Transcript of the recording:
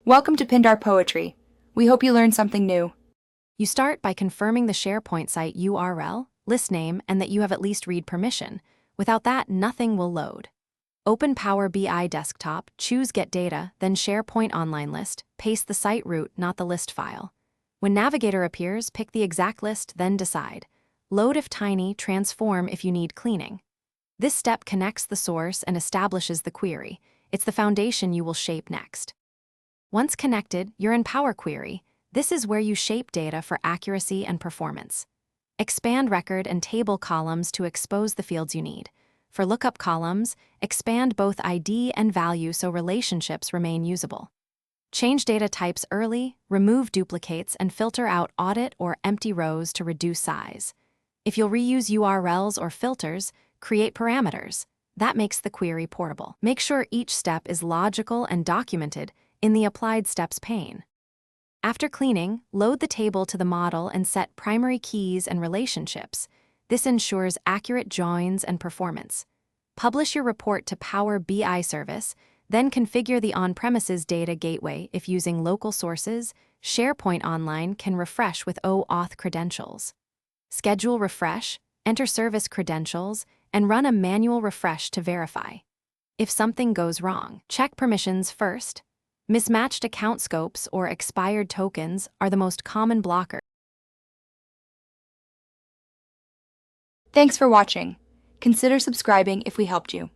Welcome to Pindar Poetry. We hope you learned something new. You start by confirming the Sharepoint site URL, list name, and that you have at least read permission. Without that, nothing will load. Open Power BI Desktop, choose Get Data, then Sharepoint Online List, paste the site route, not the list file. When Navigator appears, pick the exact list, then decide. Load if tiny, transform if you need cleaning. This step connects the source and establishes the query. It's the foundation you will shape next. Once connected, you're in Power Query. This is where you shape data for accuracy and performance. Expand record and table columns to expose the fields you need. For lookup columns, expand both ID and value so relationships remain usable. Change data types early, remove duplicates, and filter out audit or empty rows to reduce size. If you'll reuse URLs or filters, create parameters. That makes the query portable. Make sure each step is logical and documented in the Applied Steps pane. After cleaning, load the table to the model and set primary keys and relationships. This ensures accurate joins and performance. Publish your report to Power BI Service, then configure the on-premises data gateway if using local sources. Sharepoint Online can refresh with OAuth credentials. Schedule refresh, enter service credentials, and run a manual refresh to verify. If something goes wrong, check permissions first. Mismatched account scopes or expired tokens are the most common blocker. Thanks for watching. Consider subscribing if we helped you.